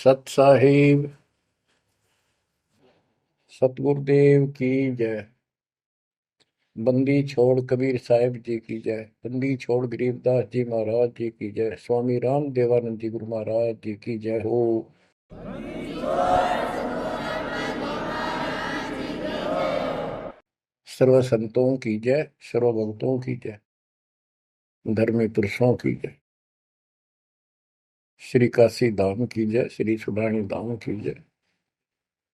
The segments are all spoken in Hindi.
सत साहिब सतगुरुदेव की जय। बंदी छोड़ कबीर साहिब जी की जय। बंदी छोड़ गरीबदास जी महाराज जी की जय। स्वामी राम देवानंद जी गुरु महाराज जी की जय हो। सर्व संतों की जय, सर्व भक्तों की जय, धर्मी पुरुषों की जय। श्री काशी धाम की जय, श्री सुडानी धाम की जय,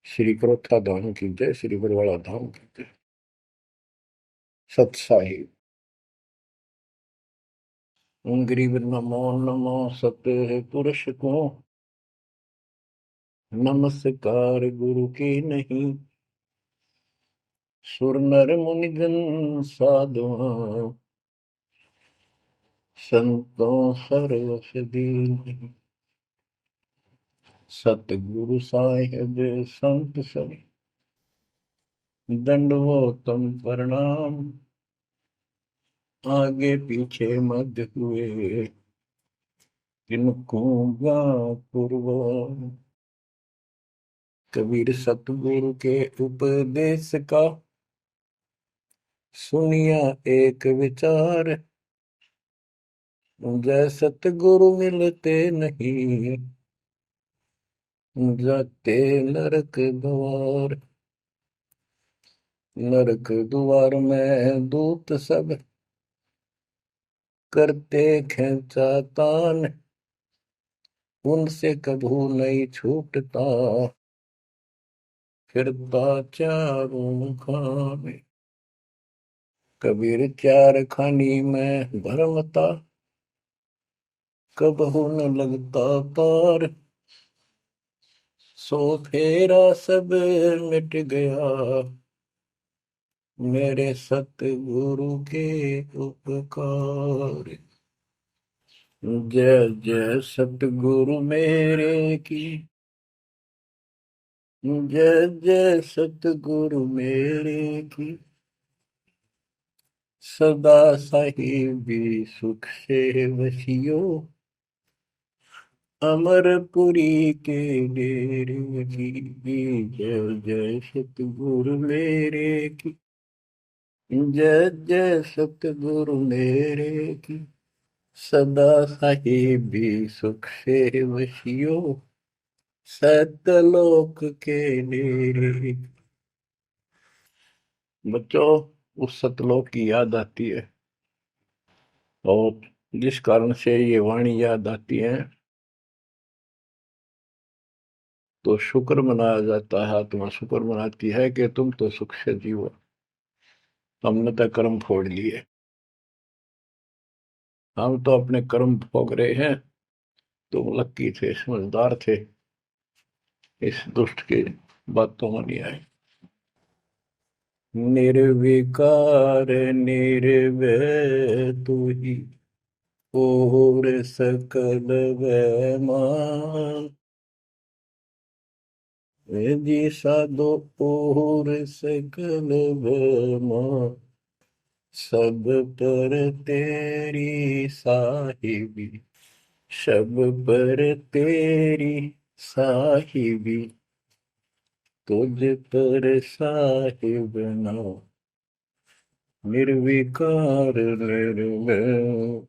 श्री क्रोथा धाम की जय, श्री बरवाड़ा धाम की जय। सत साहिब गरीब नमो नमो सत पुरुष को, नमस्कार गुरु की नहीं। सुर नर मुनिजन साधुआ, संतों सर्वस दीन। सतगुरु साहिब संत सब, दंडवतम प्रणाम। आगे पीछे मध्य हुए, किनको पूर्व। कबीर सतगुरु के उपदेश का, सुनिया एक विचार। जय सतगुरु मिलते नहीं, जाते नरक द्वार। नरक द्वार में दूत सब, करते खेचा तान। उनसे कभू नहीं छूटता, फिरता चारों खाने। कबीर चार खानी में भरमता, कबहू न लगता पार। सो फेरा सब मिट गया, मेरे सतगुरु के उपकार। जय जय सतगुरु मेरे की, जय जय सतगुरु मेरे की। सदा साहिबी सुख से वसियो, अमरपुरी के डेरे की। जय जय सतगुरु मेरे की, जय जय सतगुरु मेरे की। सदा साहिबी सुख से वसियो, सतलोक के डेरे। बच्चों, उस सतलोक की याद आती है, और जिस कारण से ये वाणी याद आती है तो शुक्र मनाया जाता है। आत्मा शुक्र मनाती है कि तुम तो सुख से जीवो, हमने तो कर्म फोड़ लिए। हम तो अपने कर्म भोग रहे हैं, तुम लक्की थे, समझदार थे, इस दुष्ट के बातों में नहीं आए। निर्विकार निर्भय तू ही, और सकल वैमान। जी साधो और सकल वैमान। सब पर तेरी साहिबी, सब पर तेरी साहिबी। तुझ पर साहिब नाम, निर्विकार निर्भय।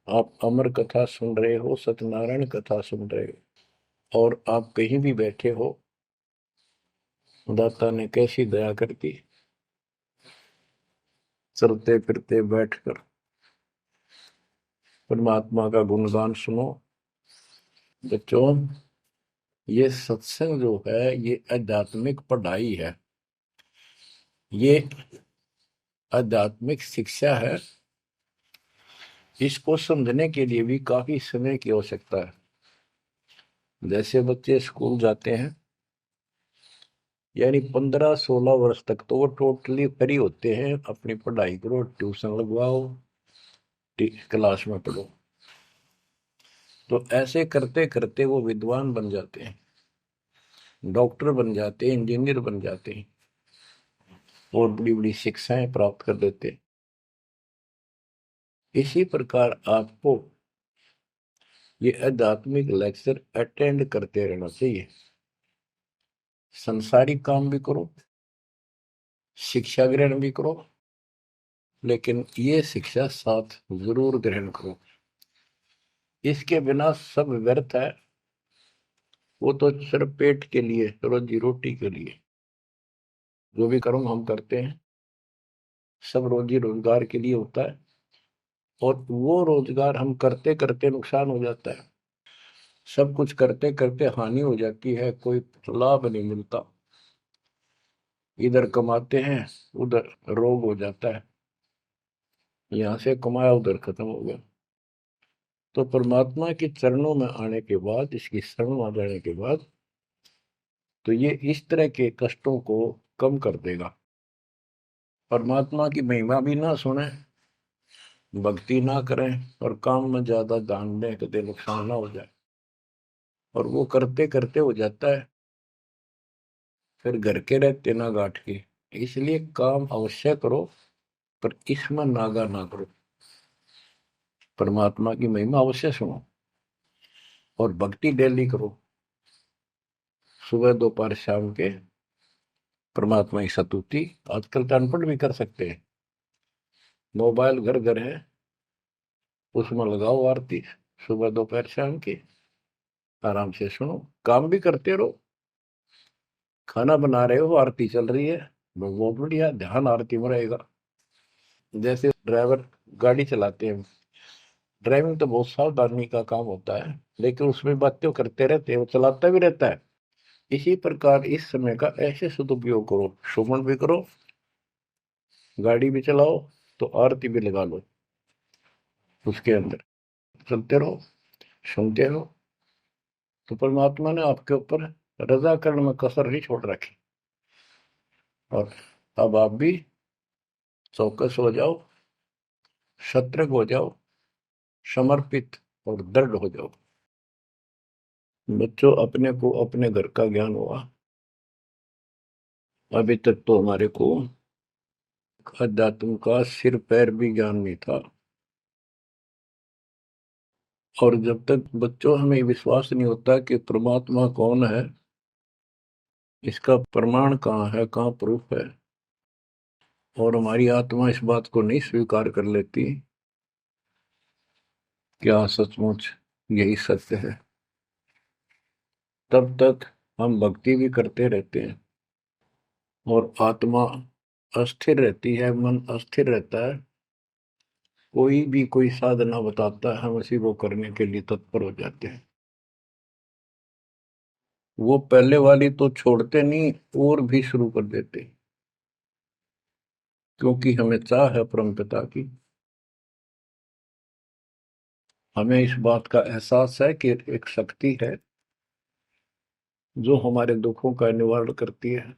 आप अमर कथा सुन रहे हो, सत्यनारायण कथा सुन रहे हो, और आप कहीं भी बैठे हो, दाता ने कैसी दया कर दी। चलते फिरते बैठकर परमात्मा का गुणगान सुनो। बच्चों, ये सत्संग जो है ये आध्यात्मिक पढ़ाई है, ये आध्यात्मिक शिक्षा है। इसको समझने के लिए भी काफी समय की आवश्यकता है। जैसे बच्चे स्कूल जाते हैं, यानी 15-16 वर्ष तक तो वो टोटली फ्री होते हैं। अपनी पढ़ाई करो, ट्यूशन लगवाओ, क्लास में पढ़ो। तो ऐसे करते करते वो विद्वान बन जाते हैं, डॉक्टर बन जाते हैं, इंजीनियर बन जाते हैं, और बड़ी बड़ी शिक्षाएं प्राप्त कर लेते हैं। इसी प्रकार आपको ये आध्यात्मिक लेक्चर अटेंड करते रहना चाहिए। संसारिक काम भी करो, शिक्षा ग्रहण भी करो, लेकिन ये शिक्षा साथ जरूर ग्रहण करो। इसके बिना सब व्यर्थ है। वो तो सिर्फ पेट के लिए, रोजी रोटी के लिए जो भी कर्म हम करते हैं सब रोजी रोजगार के लिए होता है, और वो रोजगार हम करते करते नुकसान हो जाता है। सब कुछ करते करते हानि हो जाती है, कोई लाभ नहीं मिलता। इधर कमाते हैं, उधर रोग हो जाता है, यहाँ से कमाया उधर खत्म हो गया। तो परमात्मा के चरणों में आने के बाद, इसकी शरण आ जाने के बाद, तो ये इस तरह के कष्टों को कम कर देगा। परमात्मा की महिमा भी ना सुने, भक्ति ना करें, और काम में ज्यादा ध्यान दें, कभी नुकसान ना हो जाए। और वो करते करते हो जाता है, फिर घर के रहते ना गांठ के। इसलिए काम अवश्य करो, पर इसमें नागा ना करो। परमात्मा की महिमा अवश्य सुनो, और भक्ति डेली करो, सुबह दोपहर शाम के परमात्मा की स्तुति। आजकल तो अनपढ़ भी कर सकते हैं, मोबाइल घर घर है, उसमें लगाओ आरती, सुबह दोपहर शाम की, आराम से सुनो, काम भी करते रहो। खाना बना रहे हो, आरती चल रही है, बहुत बढ़िया, ध्यान आरती में रहेगा। जैसे ड्राइवर गाड़ी चलाते हैं, ड्राइविंग तो बहुत सावधानी का काम होता है, लेकिन उसमें बातें करते रहते हैं, वो चलाता भी रहता है। इसी प्रकार इस समय का ऐसे सदुपयोग करो, श्रवण भी करो, गाड़ी भी चलाओ, तो आरती भी लगा लो उसके अंदर, चलते रहो, सुनते रहो। तो परमात्मा ने आपके ऊपर रजा करने में कसर नहीं छोड़ रखी। और अब आप भी चौकस हो जाओ, सतर्क हो जाओ, समर्पित और दृढ़ हो जाओ। बच्चों, अपने को अपने घर का ज्ञान हुआ, अभी तक तो हमारे को अध्यात्म का सिर पैर भी ज्ञान नहीं था। और जब तक बच्चों हमें विश्वास नहीं होता कि परमात्मा कौन है, इसका प्रमाण कहाँ है, कहाँ प्रूफ है, और हमारी आत्मा इस बात को नहीं स्वीकार कर लेती क्या सचमुच यही सत्य है, तब तक हम भक्ति भी करते रहते हैं और आत्मा अस्थिर रहती है, मन अस्थिर रहता है। कोई भी कोई साधना बताता है, हम उसी को करने के लिए तत्पर हो जाते हैं। वो पहले वाली तो छोड़ते नहीं, और भी शुरू कर देते, क्योंकि हमें चाह है परम पिता की। हमें इस बात का एहसास है कि एक शक्ति है जो हमारे दुखों का निवारण करती है,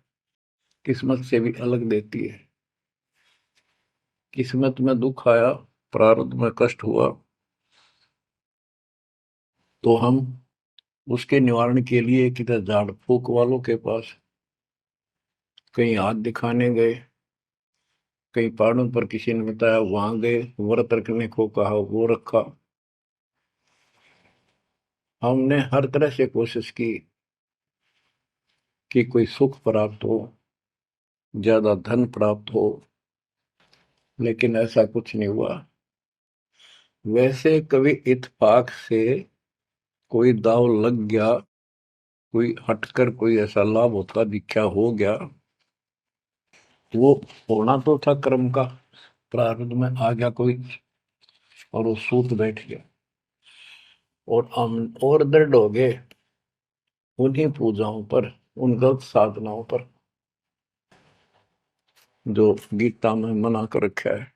किस्मत से भी अलग देती है। किस्मत में दुख आया, प्रारब्ध में कष्ट हुआ, तो हम उसके निवारण के लिए किधर झाड़ फूक वालों के पास, कहीं हाथ दिखाने गए, कहीं पहाड़ों पर किसी ने बताया वहां गए, व्रत रखने को कहा वो रखा। हमने हर तरह से कोशिश की कि कोई सुख प्राप्त हो, ज्यादा धन प्राप्त हो, लेकिन ऐसा कुछ नहीं हुआ। वैसे कभी इत्तेफाक से कोई दाव लग गया, कोई हटकर कोई ऐसा लाभ होता दिखा हो गया, वो होना तो था कर्म का, प्रारब्ध में आ गया कोई, और वो सूत बैठ गया, और हम और दृढ़ हो गए उन्हीं पूजाओं पर, उन गलत साधनाओं पर जो गीता में मना कर रखा है।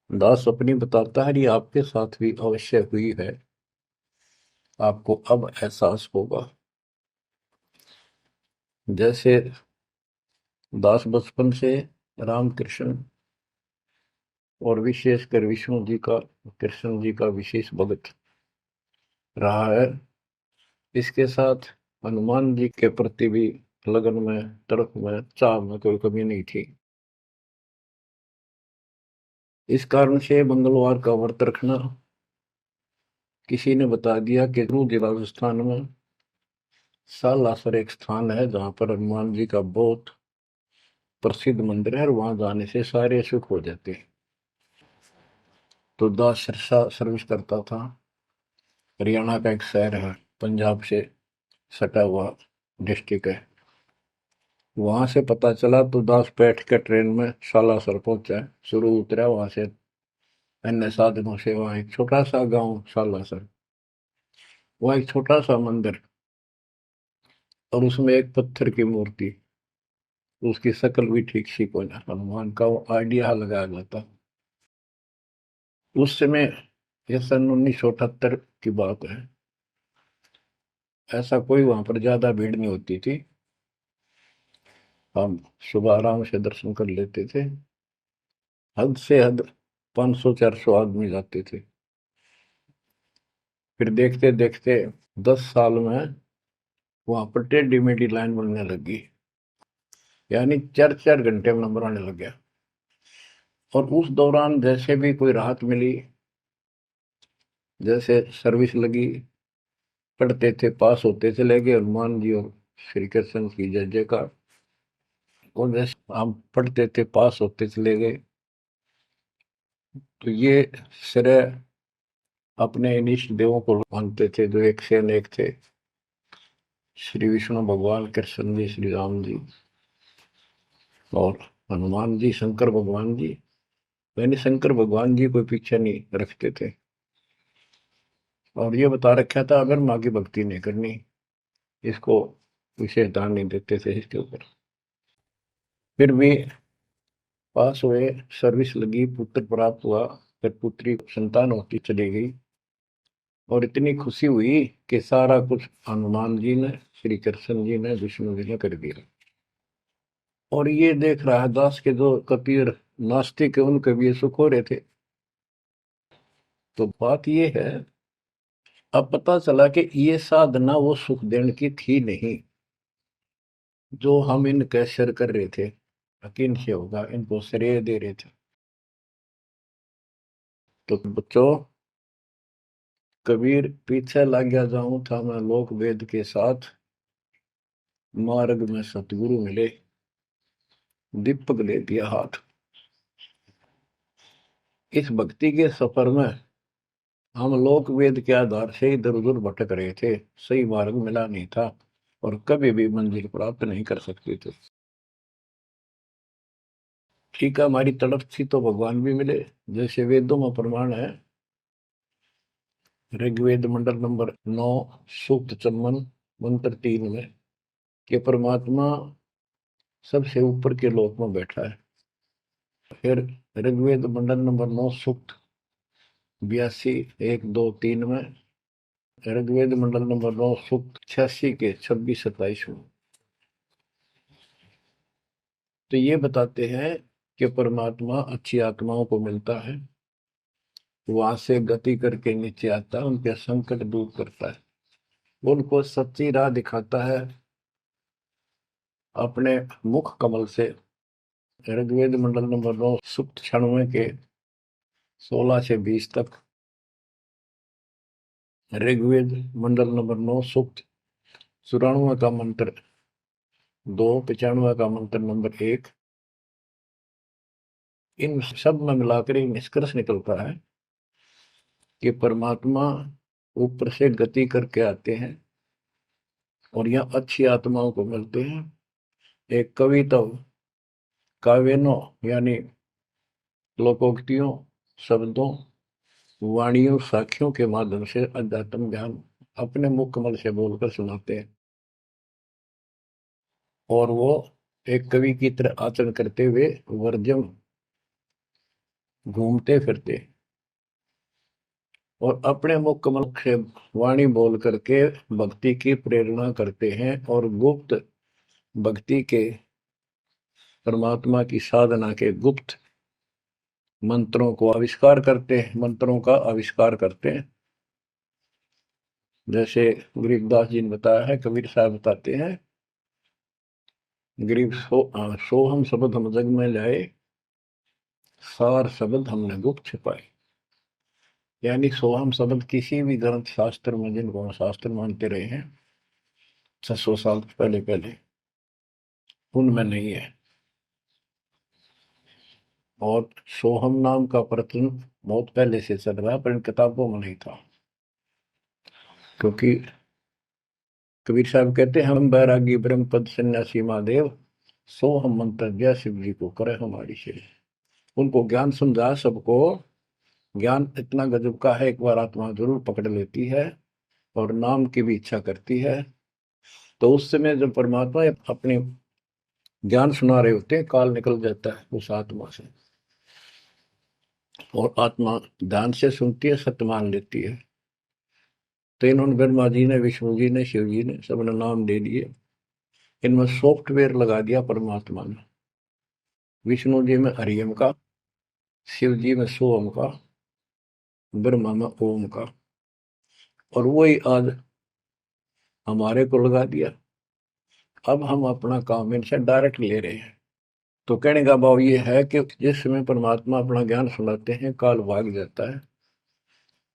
दास अपनी बताता है, ये आपके साथ भी अवश्य हुई है, आपको अब एहसास होगा। जैसे दास बचपन से रामकृष्ण और विशेषकर विष्णु जी का, कृष्ण जी का विशेष भक्त रहा है, इसके साथ हनुमान जी के प्रति भी लगन में, तड़प में, चाह में कोई कमी नहीं थी। इस कारण से मंगलवार का व्रत रखना, किसी ने बता दिया कि जरूर राजस्थान में सालासर एक स्थान है जहां पर हनुमान जी का बहुत प्रसिद्ध मंदिर है और वहां जाने से सारे सुख हो जाते हैं। तो दास सिरसा सर्विस करता था। हरियाणा का एक शहर है, पंजाब से सटा हुआ डिस्ट्रिक्ट है। वहां से पता चला तो दास बैठ कर ट्रेन में सालासर पहुंचा। शुरू उतरा वहां से अन्य साधनों से। वहां एक छोटा सा गांव सालासर, वहां एक छोटा सा मंदिर और उसमें एक पत्थर की मूर्ति। उसकी शक्ल भी ठीक सी कोई ना, हनुमान का वो आइडिया लगाया जाता। उस समय ये सन 1978 की बात है। ऐसा कोई वहां पर ज्यादा भीड़ नहीं होती थी। हम सुबह आराम से दर्शन कर लेते थे। हद से हद 500-400 आदमी जाते थे। फिर देखते देखते 10 साल में वहां पर टेढ़ी मेढ़ी लाइन बनने लगी। यानी 4-4 घंटे में नंबर आने लग गया। और उस दौरान जैसे भी कोई राहत मिली, जैसे सर्विस लगी, पढ़ते थे, पास होते चले गए। हनुमान जी और श्री कृष्ण की जय जयकार। और जैसे हम पढ़ते थे, पास होते चले गए। तो ये श्रेय अपने इन इष्ट देवों को मानते थे जो एक से अनेक थे। श्री विष्णु भगवान, कृष्ण जी, श्री राम जी और हनुमान जी, शंकर भगवान जी। यानी शंकर भगवान जी कोई पीछे नहीं रखते थे। और ये बता रखा था अगर माँ की भक्ति नहीं करनी, इसको विशेष ध्यान नहीं देते थे इसके ऊपर। फिर भी पास हुए, सर्विस लगी, पुत्र प्राप्त हुआ। फिर पुत्री संतान होती चली गई। और इतनी खुशी हुई कि सारा कुछ हनुमान जी ने, श्री कृष्ण जी ने, विष्णु जी ने कर दिया। और ये देख रहा है दास के जो कबीर नास्तिक है उनके भी ये सुख हो रहे थे। तो बात ये है, अब पता चला कि ये साधना वो सुख देने की थी नहीं जो हम इनके सिर कर रहे थे। यकीन से होगा इनको श्रेय दे रहे थे। तो बच्चों, कबीर पीछे लग गया जाऊं था मैं लोक वेद के साथ, मार्ग में सतगुरु मिले, दीपक ले दिया हाथ। इस भक्ति के सफर में हम लोक वेद के आधार से इधर उधर भटक रहे थे। सही मार्ग मिला नहीं था और कभी भी मंजिल प्राप्त नहीं कर सकते थे। ठीक है, हमारी तड़प थी तो भगवान भी मिले। जैसे वेदों में प्रमाण है, ऋग्वेद मंडल नंबर 9, सूक्त चम्मन, मंत्र 3 में, कि परमात्मा सबसे ऊपर के लोक में बैठा है। फिर ऋग्वेद मंडल नंबर 9, सूक्त 82, 1, 2, 3 में, ऋग्वेद मंडल नंबर 9, सूक्त 86 के 26-27 में। तो ये बताते हैं कि परमात्मा अच्छी आत्माओं को मिलता है, वहां से गति करके नीचे आता है, उनके संकट दूर करता है, उनको सच्ची राह दिखाता है अपने मुख कमल से। ऋग्वेद मंडल नंबर 9, सूक्त 96 के 16 से 20 तक, ऋग्वेद मंडल नंबर 9, सूक्त 94 का मंत्र 2, 95 का मंत्र नंबर 1। इन सब में मिलाकर एक निष्कर्ष निकलता है कि परमात्मा ऊपर से गति करके आते हैं और यहाँ अच्छी आत्माओं को मिलते हैं। एक कविता, काव्यों यानी लोकोक्तियों, शब्दों, वाणियों, साखियों के माध्यम से अध्यात्म ज्ञान अपने मुख कमल से बोलकर सुनाते हैं। और वो एक कवि की तरह आचरण करते हुए वर्जम घूमते फिरते और अपने मुख कमल से वाणी बोल करके भक्ति की प्रेरणा करते हैं और गुप्त भक्ति के, परमात्मा की साधना के गुप्त मंत्रों को आविष्कार करते हैं, मंत्रों का आविष्कार करते हैं। जैसे गरीबदास जी ने बताया है, कबीर साहब बताते हैं, गरीब सोहम शब्द हम जग में लाए, सार शब्द हमने गुप्त छिपाए। यानी सोहम शब्द किसी भी ग्रंथ शास्त्र में, जिनको हम शास्त्र मानते रहे हैं 600 साल पहले पहले, उनमें नहीं है। और सोहम नाम का प्रचलन बहुत पहले से चल रहा है, पर इन किताबों में नहीं था। क्योंकि कबीर साहब कहते हैं, हम बैरागी ब्रह्म पद सन्यासी महादेव, सो हम मंत्र दिया शिव जी को करे हमारी शेर। उनको ज्ञान समझा सबको। ज्ञान इतना गजब का है, एक बार आत्मा जरूर पकड़ लेती है और नाम की भी इच्छा करती है। तो उस समय जब परमात्मा अपने ज्ञान सुना रहे होते हैं, काल निकल जाता है उस आत्मा से, और आत्मा ध्यान से सुनती है, सत्य मान लेती है। तो इन्होंने ब्रह्मा जी ने, विष्णु जी ने, शिव जी ने, सबने नाम दे दिए। इनमें सॉफ्टवेयर लगा दिया परमात्मा ने। विष्णु जी में हरियम का, शिव जी में सोम का, ब्रह्मा में ओम का, और वही आज हमारे को लगा दिया। अब हम अपना काम इनसे डायरेक्ट ले रहे हैं। तो कहने का भाव ये है कि जिस समय परमात्मा अपना ज्ञान सुनाते हैं, काल भाग जाता है।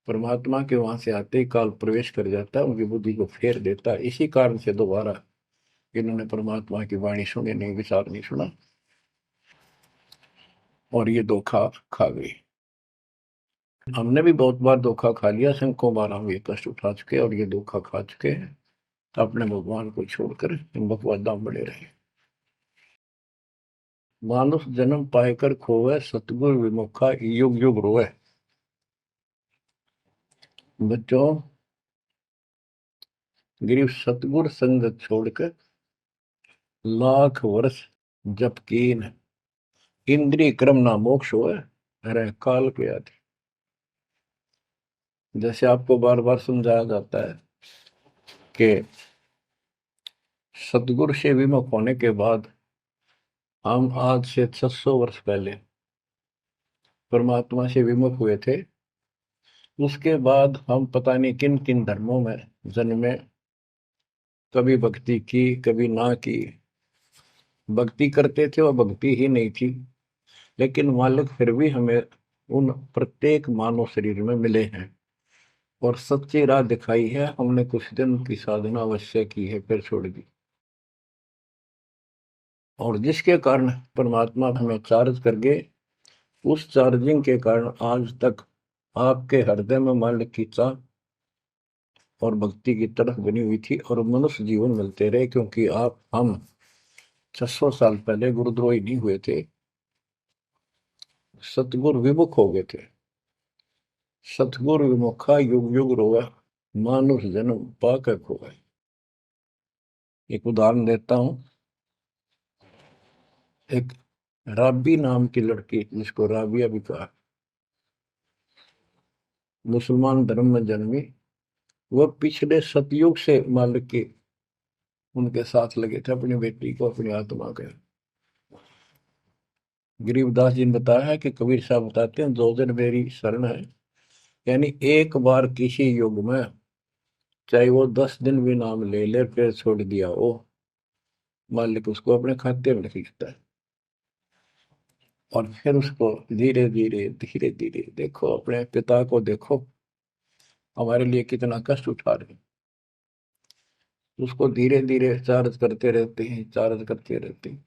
परमात्मा के वहां से आते ही काल प्रवेश कर जाता है, उनकी बुद्धि को फेर देता है। इसी कारण से दोबारा इन्होंने परमात्मा की वाणी सुनी नहीं, विचार नहीं सुना, और ये धोखा खा गई। हमने भी बहुत बार धोखा खा लिया, शंखों बार हम ये कष्ट उठा चुके और ये धोखा खा चुके हैं। अपने भगवान को छोड़कर इन बकवादा में बड़े रहे। मानुष जन्म पाएकर खोवे, सतगुर विमुखा युग युग रोए। बच्चों, गिरीव सतगुर संगत छोड़कर लाख वर्ष जप कीन, इंद्रिय क्रम ना मोक्ष होए, रह काल के आदि। जैसे आपको बार बार समझाया जाता है कि सतगुरु से विमुख होने के बाद हम आज से 600 वर्ष पहले परमात्मा से विमुख हुए थे। उसके बाद हम पता नहीं किन किन धर्मों में जन्मे, कभी भक्ति की कभी ना की। भक्ति करते थे और भक्ति ही नहीं थी, लेकिन मालिक फिर भी हमें उन प्रत्येक मानव शरीर में मिले हैं और सच्ची राह दिखाई है। हमने कुछ दिन की साधना अवश्य की है, फिर छोड़ दी, और जिसके कारण परमात्मा हमें चार्ज कर गए। उस चार्जिंग के कारण आज तक आपके हृदय में मालिक की चाह और भक्ति की तरफ बनी हुई थी, और मनुष्य जीवन मिलते रहे। क्योंकि हम 600 साल पहले गुरुद्रोही नहीं हुए थे, सतगुर विमुख हो गए थे। सतगुर विमुखा युग युग रोवे, मानुष जन्म पाकर खोए। एक उदाहरण देता हूं। एक राबी नाम की लड़की, जिसको राबिया भी कहा, मुसलमान धर्म में जन्मी। वह पिछले सतयुग से मालिक के उनके साथ लगे थे, अपनी बेटी को, अपनी आत्मा के। गरीबदास जी ने बताया है कि कबीर साहब बताते हैं, 2 दिन मेरी शरण है। यानी एक बार किसी युग में चाहे वो 10 दिन भी नाम ले ले, फिर छोड़ दिया वो, मालिक उसको अपने खाते में खींचता है। और फिर उसको धीरे धीरे धीरे धीरे, देखो अपने पिता को देखो, हमारे लिए कितना कष्ट उठा रहे हैं। उसको धीरे धीरे चार्ज करते रहते हैं, चार्ज करते रहते हैं,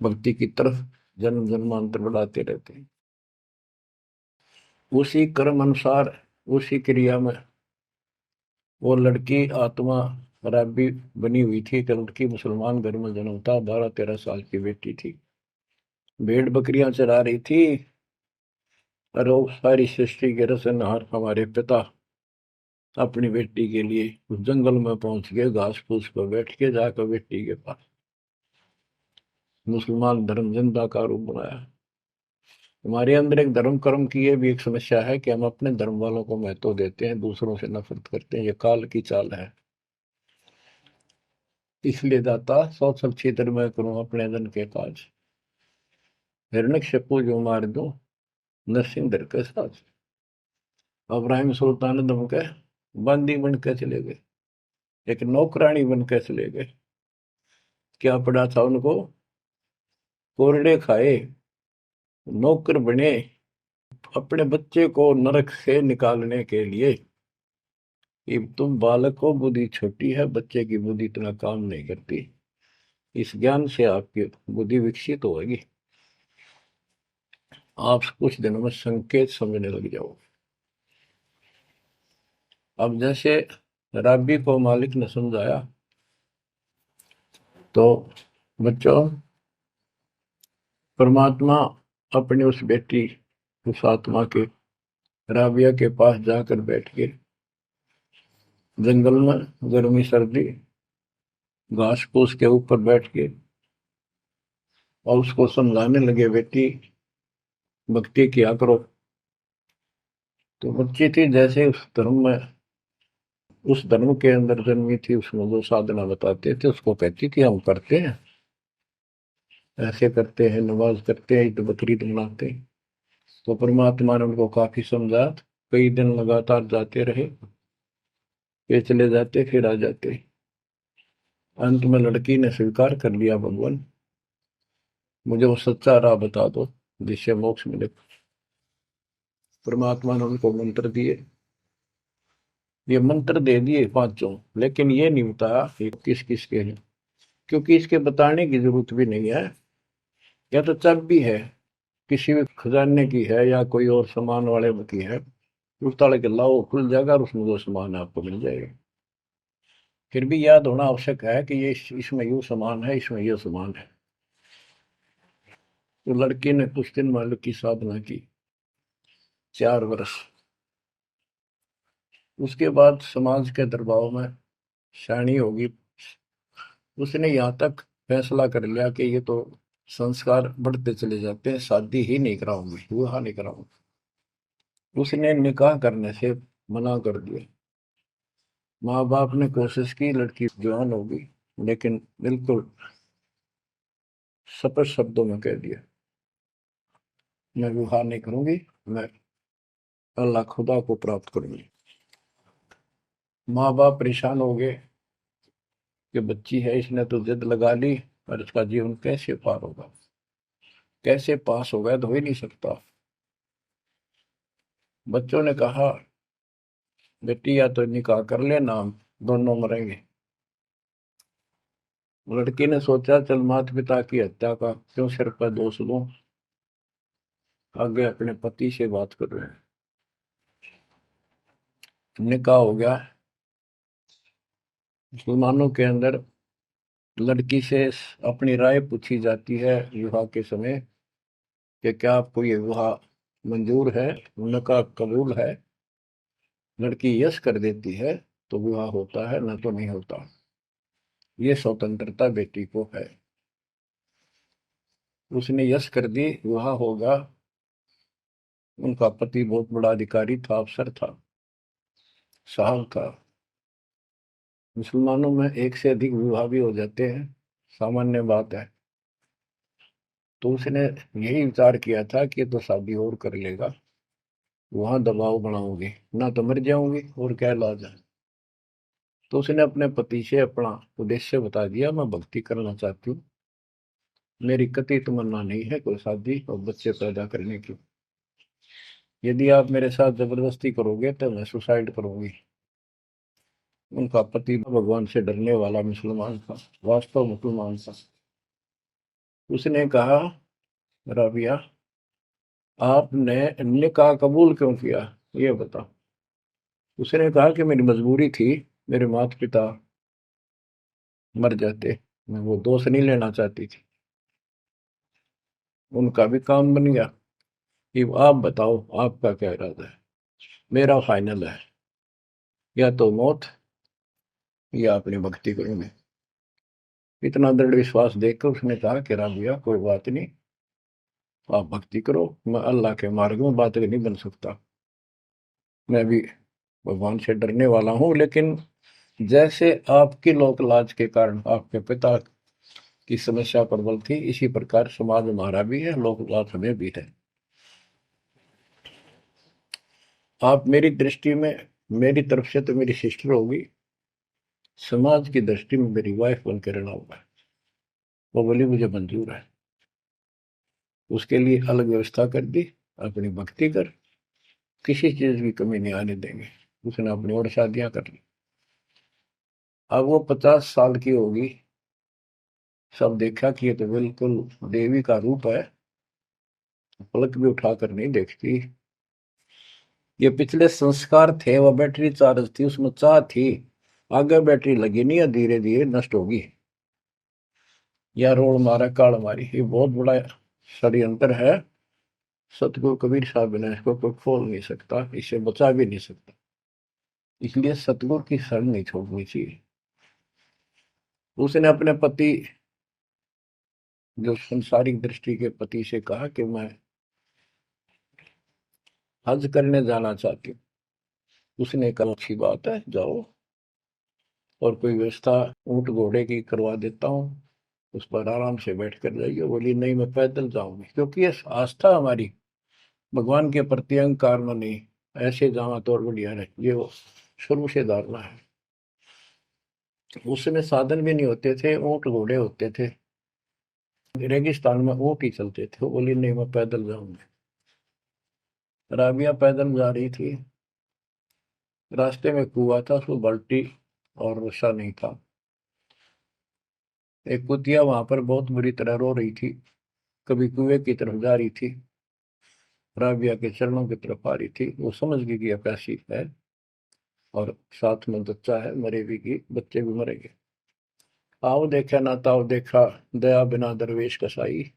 भक्ति की तरफ जन्म जन्मांतर बढ़ाते रहते हैं। उसी कर्म अनुसार, उसी क्रिया में वो लड़की आत्मा रब्बी बनी हुई थी। कि लड़की मुसलमान घर में जन्म था, 12-13 साल की बेटी थी, भेड़ बकरियां चरा रही थी। और वो सारी सृष्टि के रचनहार हमारे पिता अपनी बेटी के लिए उस जंगल में पहुंच गए, घास फूस पर बैठ के जाकर बेटी के पास मुसलमान धर्म जिंदा का रूप बनाया। हमारे अंदर एक धर्म कर्म की ये भी एक समस्या है कि हम अपने धर्म वालों को महत्व देते हैं, दूसरों से नफरत करते हैं। ये काल की चाल है। इसलिए दाता सौ सब क्षेत्र में करूं अपने धन के काज, हिरण्यकशिपु जो मार दूं नरसिंह धर के साथ। अब्राहिम सुल्तान दम के बंदी बन के चले गए, एक नौकरानी बन के चले गए। क्या पड़ा था उनको? कोरडे खाए, नौकर बने, अपने बच्चे को नरक से निकालने के लिए कि तुम बालक को बुद्धि छोटी है, बच्चे की बुद्धि इतना काम नहीं करती, इस ज्ञान से आपकी बुद्धि विकसित होगी, आप कुछ दिनों में संकेत समझने लग जाओ। अब जैसे राबी को मालिक ने समझाया, तो बच्चों परमात्मा अपनी उस बेटी, उस आत्मा के राबिया के पास जाकर बैठ के जंगल में गर्मी सर्दी घास फूस के ऊपर बैठ के और उसको समझाने लगे, बेटी भक्ति किया करो। तो बच्ची थी, जैसे उस धर्म के अंदर जन्मी थी, उसमें जो साधना बताते थे उसको कहती थी हम करते हैं, ऐसे करते हैं, नमाज करते हैं, ईद बकरीद मनाते हैं। तो परमात्मा ने उनको काफी समझा, कई दिन लगातार जाते रहे, ये चले जाते फिर आ जाते। अंत में लड़की ने स्वीकार कर लिया, भगवान मुझे वो सच्चा राह बता दो जिससे मोक्ष मिले। परमात्मा ने उनको मंत्र दिए, ये मंत्र दे दिए पांचों, लेकिन ये नहीं बताया ये किस किस के हैं, क्योंकि इसके बताने की जरूरत भी नहीं है। या तो चाबी है, किसी भी खजाने की है या कोई और सामान वाले की है, उस ताले के लाओ खुल जाएगा और उसमें जो सामान है आपको मिल जाएगा। फिर भी याद होना आवश्यक है कि ये इसमें यूं सामान है, इसमें ये सामान है। तो लड़की ने कुछ दिन मालिक की साधना की, 4 वर्ष। उसके बाद समाज के दबाव में शानी होगी, उसने यहाँ तक फैसला कर लिया कि ये तो संस्कार बढ़ते चले जाते हैं, शादी ही नहीं कराऊंगी, विवाह नहीं कराऊंगी। उसने निकाह करने से मना कर दिया। माँ बाप ने कोशिश की, लड़की जवान होगी, लेकिन बिल्कुल स्पष्ट शब्दों में कह दिया, मैं विवाह नहीं करूंगी, मैं अल्लाह खुदा को प्राप्त करूंगी। माँ बाप परेशान हो गए कि बच्ची है, इसने तो जिद लगा ली, और इसका जीवन कैसे पार होगा, कैसे पास होगा, तो हो ही नहीं सकता। बच्चों ने कहा, बेटी या तो निकाह कर लेना, हम दोनों मरेंगे। लड़की ने सोचा, चल माता पिता की हत्या का क्यों सिर पर दोष लूं, आगे अपने पति से बात कर रहे हैं। निकाह हो गया। मुसलमानों के अंदर लड़की से अपनी राय पूछी जाती है विवाह के समय कि क्या आपको ये विवाह मंजूर है, निकाह कबूल है। लड़की यस कर देती है तो विवाह होता है, न तो नहीं होता। ये स्वतंत्रता बेटी को है। उसने यस कर दी, विवाह होगा। उनका पति बहुत बड़ा अधिकारी था, अफसर था, साहब था। मुसलमानों में एक से अधिक विवाह भी हो जाते हैं, सामान्य बात है। तो उसने यही विचार किया था कि तो शादी और कर लेगा, वहां दबाव बनाऊंगी, ना तो मर जाऊंगी और क्या इलाज है। तो उसने अपने पति से अपना उद्देश्य बता दिया, मैं भक्ति करना चाहती हूँ, मेरी कतई तमन्ना नहीं है कोई शादी और बच्चे पैदा करने की। यदि आप मेरे साथ जबरदस्ती करोगे तो मैं सुसाइड करूंगी। उनका पति भगवान से डरने वाला मुसलमान था, वास्तव मुसलमान था। उसने कहा, राबिया आपने निकाह कबूल क्यों किया, ये बता। उसने कहा कि मेरी मजबूरी थी, मेरे माता पिता मर जाते, मैं वो दोष नहीं लेना चाहती थी। उनका भी काम बन गया। कि आप बताओ आपका क्या इरादा है। मेरा फाइनल है, या तो मौत या अपनी भक्ति करूंगे। इतना दृढ़ विश्वास देखकर उसने कहा कि राबिया कोई बात नहीं, आप भक्ति करो, मैं अल्लाह के मार्ग में बात नहीं बन सकता। मैं भी भगवान से डरने वाला हूँ, लेकिन जैसे आपकी लोक लाज के कारण आपके पिता की समस्या प्रबल थी, इसी प्रकार समाज हमारा भी है, लोक लाज हमें भी है। आप मेरी दृष्टि में, मेरी तरफ से तो मेरी सिस्टर होगी, समाज की दृष्टि में मेरी वाइफ बन के रहना होगा। वो बोली मुझे मंजूर है। उसके लिए अलग व्यवस्था कर दी, अपनी भक्ति कर, किसी चीज की कमी नहीं आने देंगे। उसने अपनी और शादियां कर ली। अब वो 50 साल की होगी, सब देखा कि ये तो बिल्कुल देवी का रूप है, पलक भी उठाकर नहीं देखती। ये पिछले संस्कार थे, वो बैटरी चार्ज थी, उसमें चाह थी, आगे बैटरी लगी नहीं है, धीरे धीरे नष्ट होगी। या रोड मारा काल मारी, ये बहुत बड़ा षड्यंत्र है। सतगुरु कबीर साहब ने इसको कोई खोल नहीं सकता, इसे बचा भी नहीं सकता। इसलिए सतगुरु की शरण नहीं छोड़नी चाहिए। उसने अपने पति, जो संसारिक दृष्टि के पति से कहा कि मैं हज करने जाना चाहती हूँ। उसने कहा अच्छी बात है, जाओ, और कोई व्यवस्था ऊंट घोड़े की करवा देता हूँ, उस पर आराम से बैठ कर जाइए। बोली नहीं, मैं पैदल जाऊंगी, क्योंकि ये आस्था हमारी भगवान के प्रति, अहंकार में नहीं। ऐसे जावा तो और बढ़िया है, ये वो शुरू से धारणा है। उस समय साधन भी नहीं होते थे, ऊंट घोड़े होते थे, रेगिस्तान में ऊंट ही चलते थे। वो बोली नहीं, मैं पैदल जाऊंगी। राबिया पैदल जा रही थी, रास्ते में कुआं था, उसको बाल्टी और रस्सा नहीं था। एक कुतिया वहां पर बहुत बुरी तरह रो रही थी, कभी कुएं की तरफ जा रही थी, राबिया के चरणों की तरफ आ रही थी। वो समझ गई कि प्यासी है, और साथ में बच्चा है, मरेगी की, बच्चे भी मरेंगे। आओ देखा ना ताओ देखा, दया बिना दरवेश कसाई।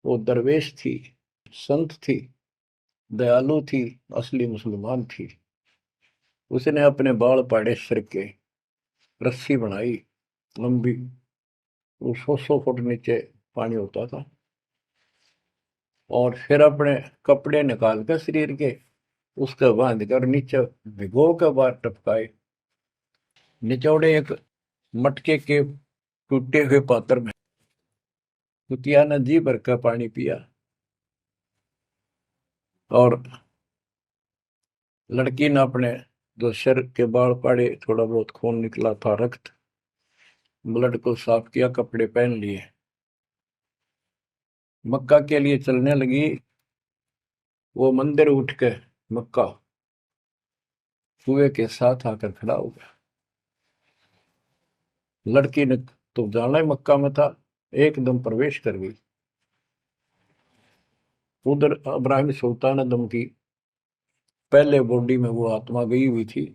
वो दरवेश थी, संत थी, दयालु थी, असली मुसलमान थी। उसने अपने बाल पाड़े सिर के, रस्सी बनाई लंबी, वो 100 फुट नीचे पानी होता था, और फिर अपने कपड़े निकाल कर शरीर के, उसके बांध कर नीचे भिगो के बाहर टपकाए। निचोड़े एक मटके के टूटे हुए पात्र में कुतिया ने जी भर का पानी पिया, और लड़की ने अपने जो सिर के बाल पाड़े, थोड़ा बहुत खून निकला था, रक्त, ब्लड को साफ किया, कपड़े पहन लिए, मक्का के लिए चलने लगी। वो मंदिर उठ के मक्का कुएं के साथ आकर खड़ा हो गया। लड़की ने तो जाना ही मक्का में था, एकदम प्रवेश कर गई। उधर इब्राहिम सुल्तान अदम की पहले बॉडी में वो आत्मा गई हुई थी,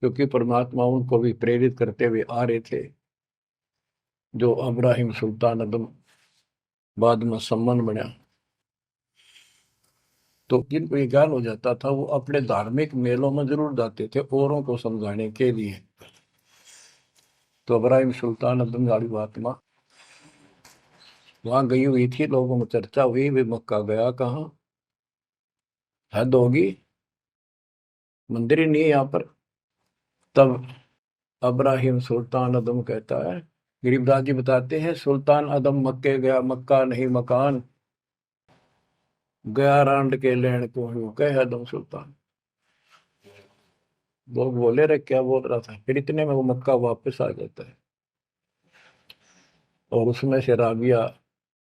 क्योंकि परमात्मा उनको भी प्रेरित करते हुए आ रहे थे। जो इब्राहिम सुल्तान अदम बाद में सम्मान बना, तो जिनको ये ज्ञान हो जाता था, वो अपने धार्मिक मेलों में जरूर जाते थे औरों को समझाने के लिए। तो इब्राहिम सुल्तान अदम गाड़ी आत्मा वहां गई हुई थी, लोगों में चर्चा हुई, वे मक्का गया कहाँ, हद होगी, मंदिर ही नहीं है यहाँ पर। तब इब्राहिम सुल्तान अदम कहता है, गरीबदास जी बताते हैं, सुल्तान अदम मक्के गया, मक्का नहीं मकान, गया रांड के लेन को यूं कह अदम सुल्तान। लोग बोले रे क्या बोल रहा था, फिर इतने में वो मक्का वापस आ जाता है, और उसमें से राबिया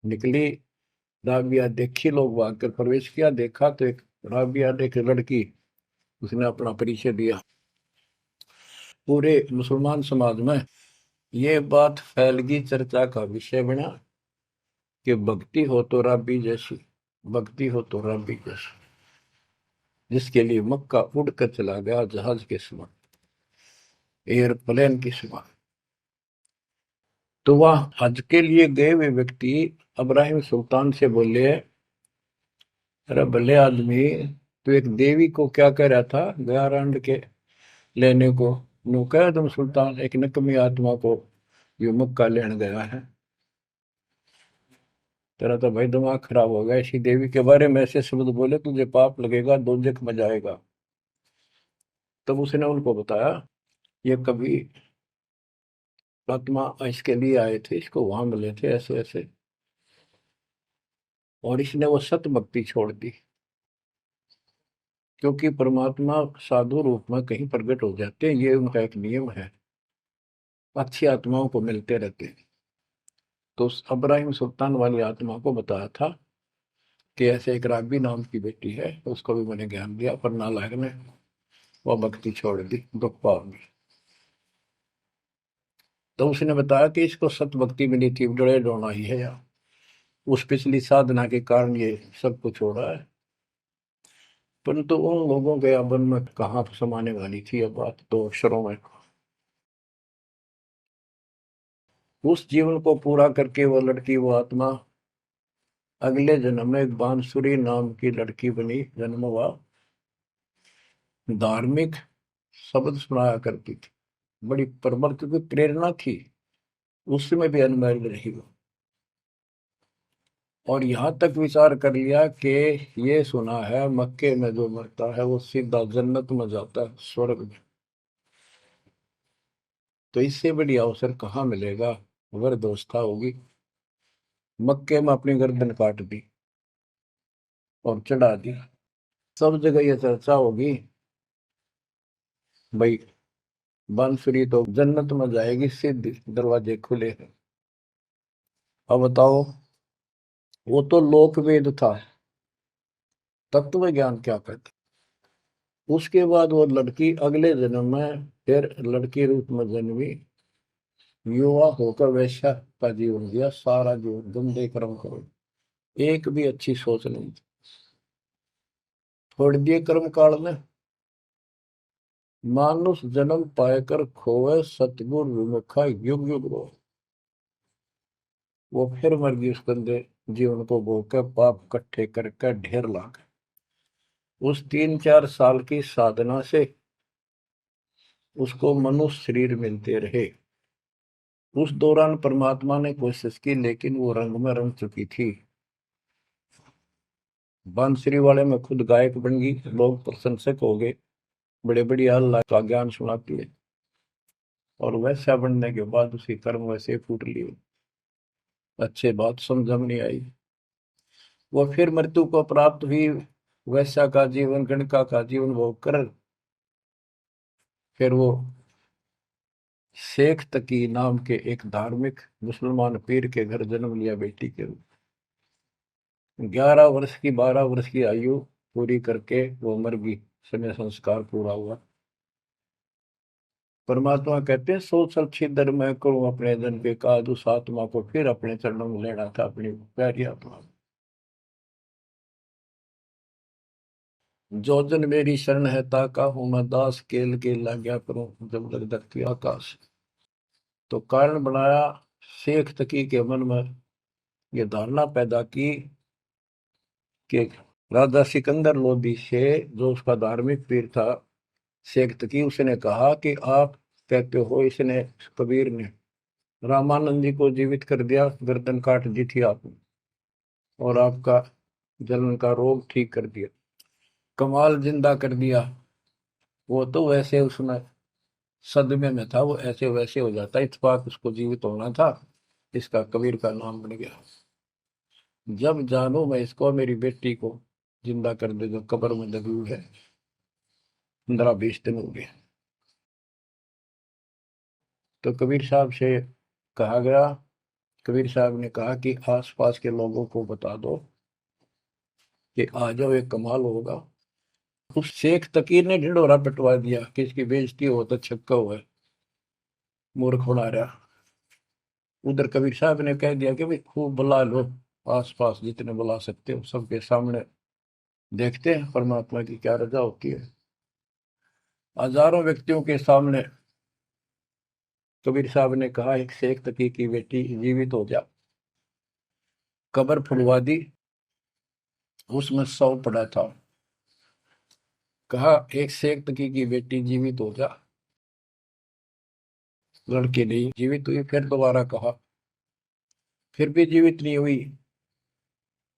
निकली। राबिया देखी, लोग भाग कर प्रवेश किया, देखा तो एक राबिया ने, एक लड़की, उसने अपना परिचय दिया। पूरे मुसलमान समाज में ये बात फैल गई, चर्चा का विषय बना कि भक्ति हो तो राबी जैसी, भक्ति हो तो राबी जैसी। जिसके लिए मक्का उड़कर चला गया जहाज के समान, एयरप्लेन के समान। तो वह हज के लिए गए हुए व्यक्ति इब्राहिम सुल्तान से बोले, अरे भले आदमी, तो एक देवी को क्या कह रहा था, गया रांड के लेने को, नो कह तुम सुल्तान, एक नकमी आत्मा को जो मक्का लेने गया है। तेरा तो भाई दिमाग खराब हो गया, इसी देवी के बारे में ऐसे शब्द बोले, तुझे पाप लगेगा, दोजख में जाएगा। तब उसने उनको बताया, ये कभी आत्मा इसके लिए आए थे, इसको वहां मिले थे ऐसे ऐसे, और इसने वो सत भक्ति छोड़ दी। क्योंकि परमात्मा साधु रूप में कहीं प्रकट हो जाते हैं, ये उनका एक नियम है, अच्छी आत्माओं को मिलते रहते हैं। तो उस इब्राहिम सुल्तान वाली आत्मा को बताया था कि ऐसे एक राबी नाम की बेटी है, उसको भी मैंने ज्ञान दिया, पर नालायक ने वह भक्ति छोड़ दी, दुख पाओगी। तो उसने बताया कि इसको सत भक्ति मिली थी, डरे डोना ही है यार, उस पिछली साधना के कारण ये सब कुछ हो रहा है। परंतु उन लोगों के अमन में कहाँ समाने वाली थी अब बात, दो अक्षरों में। उस जीवन को पूरा करके वो लड़की, वो आत्मा अगले जन्म में एक बांसुरी नाम की लड़की बनी, जन्म हुआ। धार्मिक शब्द सुनाया करती थी, बड़ी परमर्थ की प्रेरणा थी, उसमें भी अनमैरिड रही वो। और यहाँ तक विचार कर लिया कि ये सुना है मक्के में जो मरता है वो सीधा जन्नत में जाता है, स्वर्ग में। तो इससे बड़ी अवसर कहाँ मिलेगा, अगर दोस्ता होगी। मक्के में अपनी गर्दन काट दी और चढ़ा दी, सब जगह ये चर्चा होगी, भाई बांसुरी तो जन्नत में जाएगी, सीधे दरवाजे खुले हैं। अब बताओ, वो तो लोकवेद था, तत्व ज्ञान क्या कहते। उसके बाद वो लड़की अगले जन्म में फिर लड़की रूप में जन्मी, युवा होकर वैश्या का जीवन दिया, सारा जीवन गंदे कर्म करो, एक भी अच्छी सोच नहीं थी, छोड़ दिए कर्म काल में। मानुष जन्म पाकर खोए, सतगुर विमुखा युग युग रो। वो फिर मर गई उस गंदे जीवन को भोग कर, पाप इकट्ठे करके ढेर ला गए। उस 3-4 साल की साधना से उसको मनुष्य शरीर मिलते रहे। उस दौरान परमात्मा ने कोशिश की, लेकिन वो रंग में रंग चुकी थी। बांसुरी वाले में खुद गायक बन गई, लोग प्रशंसक हो गए, बड़े बड़ी अल्लाह का ज्ञान सुनाती है। और वैसा बनने के बाद उसकी कर्म वैसे ही फूट लिए, अच्छे बात समझ में नहीं आई। वो फिर मृत्यु को प्राप्त हुई, वैसा का जीवन, गणका का जीवन भोग कर फिर वो शेख तकी नाम के एक धार्मिक मुसलमान पीर के घर जन्म लिया बेटी के रूप। 11 वर्ष की, 12 वर्ष की आयु पूरी करके वो मर गई, समय संस्कार पूरा हुआ। परमात्मा कहते हैं, सोच अच्छी दर मैं करूं अपने जन के काज, उस आत्मा को फिर अपने चरणों में लेना था, अपनी प्यारी आत्मा। जो जन मेरी शरण है ताका हूं मैं दास, केल के लाग्या करूं जब लग धरती आकाश। तो कारण बनाया, शेख तकी के मन में ये धारणा पैदा की कि राजा सिकंदर लोदी से, जो उसका धार्मिक पीर था शेख तकी, उसने कहा कि आप कहते हो इसने, कबीर ने रामानंद जी को जीवित कर दिया, गर्दन काट दी थी आपने, और आपका जलन का रोग ठीक कर दिया, कमाल जिंदा कर दिया। वो तो वैसे उसमें सदमे में था, वो ऐसे वैसे हो जाता, इत्तेफाक उसको जीवित होना था, इसका कबीर का नाम बन गया। जब जानू मैं इसको, मेरी बेटी को जिंदा कर दे जो कब्र में दबी हुई है, 15-20 दिन हो गए। तो कबीर साहब से कहा गया, कबीर साहब ने कहा कि आसपास के लोगों को बता दो कि आ जाओ, एक कमाल होगा। उस शेख तकीर ने ढिंढोरा पिटवा दिया कि इसकी बेइज्जती हो तो छक्का हुआ है, मूर्ख बना रहा। उधर कबीर साहब ने कह दिया कि भाई खूब बुला लो, आस पास जितने बुला सकते हो, सबके सामने देखते हैं परमात्मा की क्या रजा होती है। हजारों व्यक्तियों के सामने कबीर साहब ने कहा, एक शेख तकी की बेटी जीवित हो जा। कब्र खुलवा दी, उसमें 100 पड़ा था। कहा एक शेख तकी की बेटी जीवित हो जा, लड़की नहीं जीवित हुई। फिर दोबारा कहा, फिर भी जीवित नहीं हुई।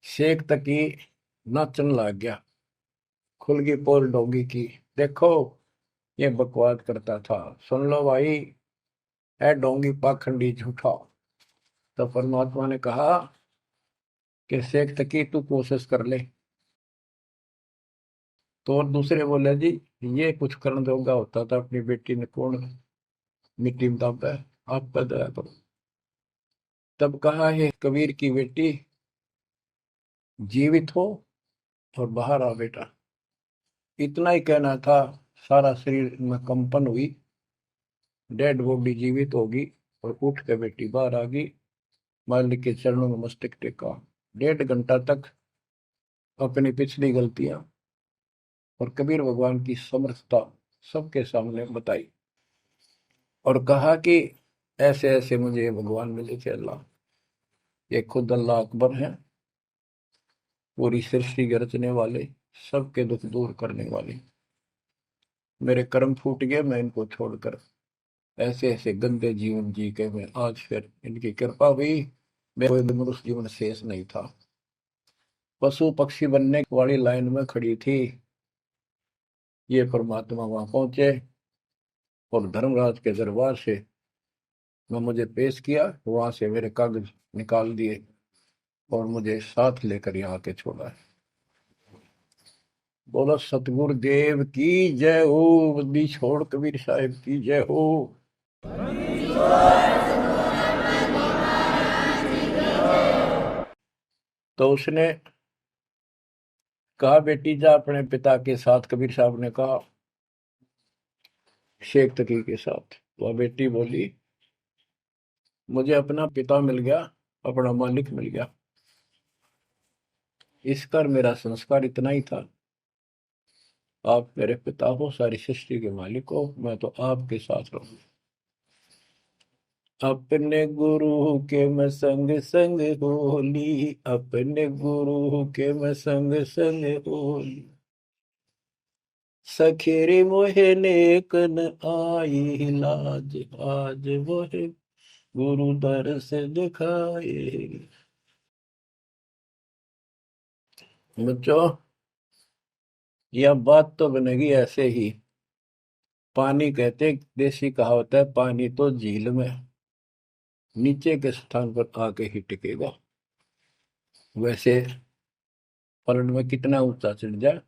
शेख तकी नाचन लग गया, खुल गई पोल डोंगी की। देखो ये बकवाद करता था, सुन लो भाई, है डोंगी पाखंडी झूठा। तो परमात्मा ने कहा कि शेख तकी तू कोशिश कर ले। तो और दूसरे बोले, जी ये कुछ करने जोगा होता था, अपनी बेटी ने कौन मिट्टी में दाबा है, आप पर दया करो। तब कहा है कबीर की बेटी, जीवित हो और बाहर आ बेटा। इतना ही कहना था। सारा शरीर में कंपन हुई, डेड बॉडी जीवित होगी और उठ के बेटी बाहर आ गई। मालिक के चरणों में मस्तक टेका। 1.5 घंटा तक अपनी पिछली गलतियां और कबीर भगवान की समर्थता सबके सामने बताई और कहा कि ऐसे ऐसे मुझे भगवान मिले थे अल्लाह। ये खुद अल्लाह अकबर हैं, पूरी सृष्टि के रचने वाले, सबके दुख दूर करने वाले। मेरे कर्म फूट गए, मैं इनको छोड़कर ऐसे ऐसे गंदे जीवन जी के मैं आज फिर इनकी कृपा हुई, मेरा कोई मनुष्य जीवन शेष नहीं था। पशु पक्षी बनने वाली लाइन में खड़ी थी, ये परमात्मा वहां पहुंचे और धर्मराज के दरबार से मैं मुझे पेश किया, वहां से मेरे कागज निकाल दिए और मुझे साथ लेकर यहाँ के छोड़ा है। बोलो सतगुरु देव की जय हो, बद्दी छोड़ कबीर साहिब की जय हो। तो उसने कहा बेटी जा अपने पिता के साथ। कबीर साहब ने कहा शेख तकी के साथ। वह बेटी बोली मुझे अपना पिता मिल गया, अपना मालिक मिल गया। इस कर मेरा संस्कार इतना ही था। आप मेरे पिता हो, सारी सृष्टि के मालिक हो, मैं तो आपके साथ रहूं। अपने गुरु के मैं संग संग होली, अपने गुरु के मैं संग संग होली। सखेरे मोहे नेकन आई लाज, आज मोहे गुरु दर से दिखाए। बच्चों यह बात तो बनेगी ऐसे ही। पानी कहते, देसी कहावत है, पानी तो झील में नीचे के स्थान पर आके ही टिकेगा। वैसे पलट में कितना ऊंचा चढ़ जाए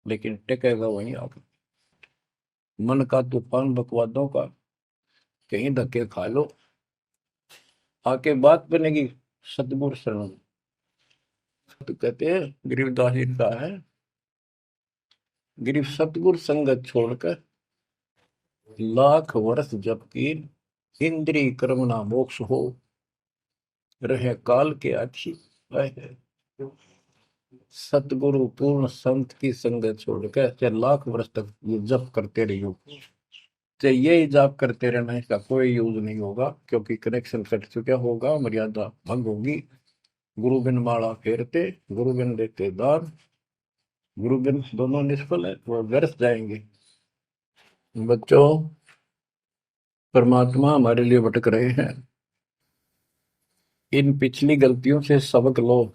लेकिन टिकेगा वहीं आके। मन का तूफान बकवादों का, कहीं धक्के खा लो आके बात बनेगी सतगुरु शरण। तो कहते हैं गरीबदास जी का है, गरीब सतगुरु संगत छोड़कर लाख वर्ष जबकि इंद्रिय कर्म ना मोक्ष हो, रहे काल के आखी। सतगुरु पूर्ण संत की संगत छोड़कर चाहे लाख वर्ष तक ये जप करते रहियो, चाहे ये जाप करते रहना, इसका कोई यूज नहीं होगा, क्योंकि कनेक्शन कट चुका होगा, मर्यादा भंग होगी। गुरु बिन माला फेरते, गुरु बिन देते दान, गुरु बिन दोनों निष्फल है, वो व्यर्थ जाएंगे। बच्चों परमात्मा हमारे लिए भटक रहे हैं, इन पिछली गलतियों से सबक लो,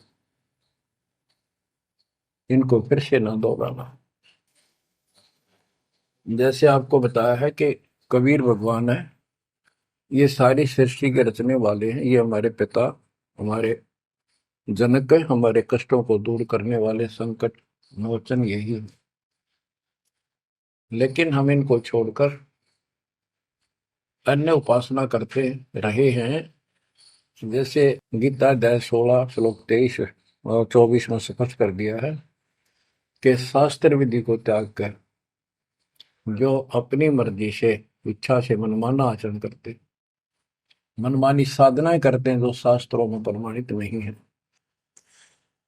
इनको फिर से ना दोहराना। जैसे आपको बताया है कि कबीर भगवान है, ये सारी सृष्टि के रचने वाले हैं, ये हमारे पिता, हमारे जनक है, हमारे कष्टों को दूर करने वाले संकट मोचन यही है। लेकिन हम इनको छोड़कर अन्य उपासना करते रहे हैं। जैसे गीता अध्याय 16 श्लोक 23 और 24 में स्पष्ट कर दिया है कि शास्त्र विधि को त्याग कर जो अपनी मर्जी से इच्छा से मनमाना आचरण करते, मनमानी साधनाएं करते हैं जो शास्त्रों में प्रमाणित नहीं है,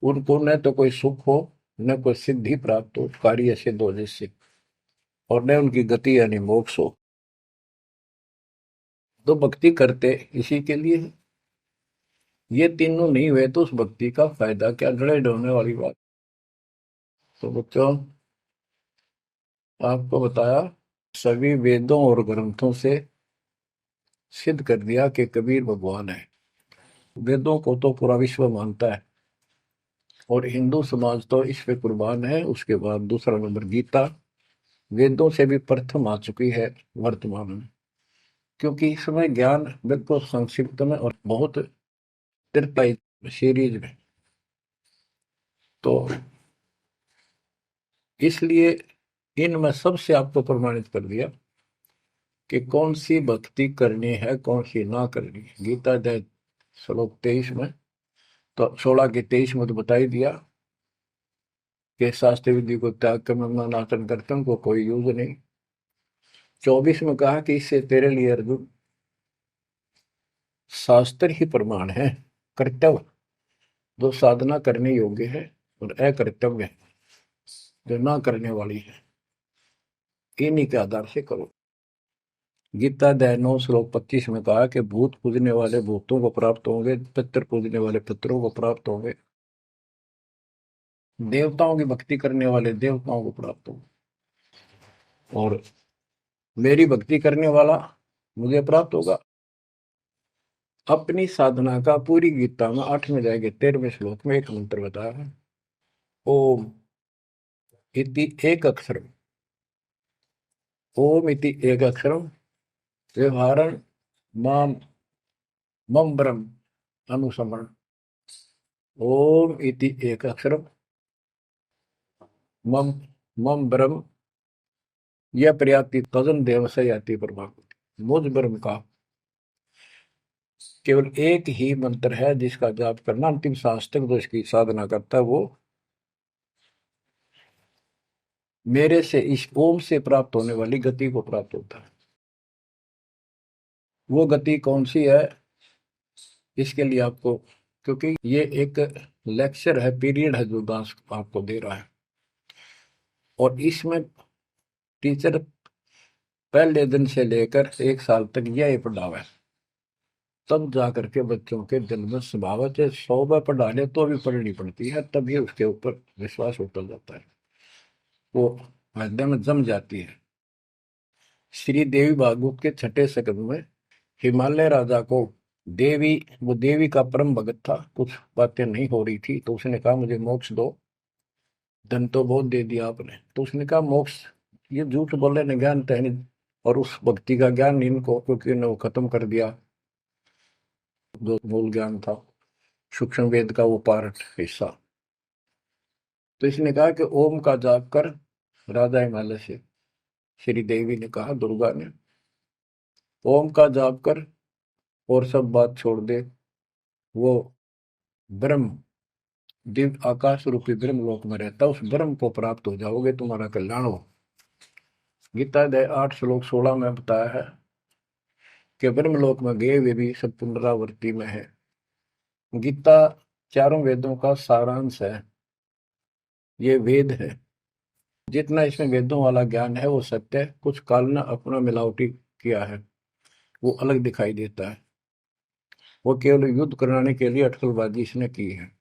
उनको न तो कोई सुख हो, न कोई सिद्धि प्राप्त हो, कार्य सिद्ध हो जिससे, और न उनकी गति यानी मोक्ष हो। तो भक्ति करते इसी के लिए है। ये तीनों नहीं हुए तो उस भक्ति का फायदा क्या, लड़ाई ढोने वाली बात। तो बच्चों आपको बताया, सभी वेदों और ग्रंथों से सिद्ध कर दिया कि कबीर भगवान है। वेदों को तो पूरा विश्व मानता है और हिंदू समाज तो इस पे कुर्बान है। उसके बाद दूसरा नंबर गीता, वेदों से भी प्रथम आ चुकी है वर्तमान में, क्योंकि इसमें ज्ञान बिल्कुल संक्षिप्त में और बहुत तिरपाई सीरीज में। तो इसलिए इनमें सबसे आपको प्रमाणित कर दिया कि कौन सी भक्ति करनी है, कौन सी ना करनी है। गीता अध्याय श्लोक 23 में तो 16 के 23 में तो बता ही दिया कि शास्त्र विधि को त्याग कर मैं नाटन करता हूँ, को कोई यूज नहीं। 24 में कहा कि इससे तेरे लिए अर्जुन शास्त्र ही प्रमाण है, कर्तव्य जो साधना करने योग्य है और अकर्तव्य जो ना करने वाली है, इन्हीं के आधार से करो। गीता अध्याय 9 श्लोक 25 में कहा कि भूत पूजने वाले भूतों को प्राप्त होंगे, पितर पूजने वाले पितरों को प्राप्त होंगे, देवताओं की भक्ति करने वाले देवताओं को प्राप्त होंगे, और मेरी भक्ति करने वाला मुझे प्राप्त होगा। अपनी साधना का पूरी गीता में 8वें अध्याय के 13वें श्लोक में एक मंत्र बताया है, ओम इति एक अक्षरम, ओम इति एक अक्षरम व्यवहारण माम मम ब्रह्म अनुसमरण। ओम इति एक अक्षरम मम मम ब्रह्म यह पर्याप्ति तजन देव से याति प्रभाव। मुझ ब्रह्म का केवल एक ही मंत्र है जिसका जाप करना अंतिम सांस तक जो इसकी साधना करता है वो मेरे से इस ओम से प्राप्त होने वाली गति को प्राप्त होता है। वो गति कौन सी है, इसके लिए आपको, क्योंकि ये एक लेक्चर है, पीरियड है जो दास आपको दे रहा है, और इसमें टीचर पहले दिन से लेकर 1 साल तक यह पढ़ावा है, तब जा करके बच्चों के दिल में स्वभावत है 100 बार पढ़ा ले तो भी पढ़नी पड़ती है, तभी उसके ऊपर विश्वास उतर जाता है, वो हृदय में जम जाती है। श्री देवी भागवत के 6ठे स्कंद में हिमालय राजा को देवी, वो देवी का परम भगत था, कुछ बातें नहीं हो रही थी, तो उसने कहा मुझे मोक्ष दो। धन तो बहुत दे दिया आपने, तो उसने कहा मोक्ष, ये झूठ बोले ने ज्ञान तो है नहीं, और उस भक्ति का ज्ञान इनको, क्योंकि इन्होंने वो खत्म कर दिया जो मूल ज्ञान था, सूक्ष्म वेद का वो पार्ट हिस्सा। तो इसने कहा कि ओम का जाप कर। राजा हिमालय से श्री देवी ने कहा, दुर्गा ने, ओम का जाप कर और सब बात छोड़ दे, वो ब्रह्म दिव्य आकाश रूपी ब्रह्म लोक में रहता, उस ब्रह्म को प्राप्त हो जाओगे, तुम्हारा कल्याण हो। गीता अध्याय 8 श्लोक 16 में बताया है कि ब्रह्म लोक में गए वे भी सब पुनरावृत्ति में है। गीता चारों वेदों का सारांश है, ये वेद है, जितना इसमें वेदों वाला ज्ञान है वो सत्य है, कुछ काल ने अपना मिलावटी किया है, वो अलग दिखाई देता है, वो केवल युद्ध कराने के लिए अटकलबाजी इसने की है,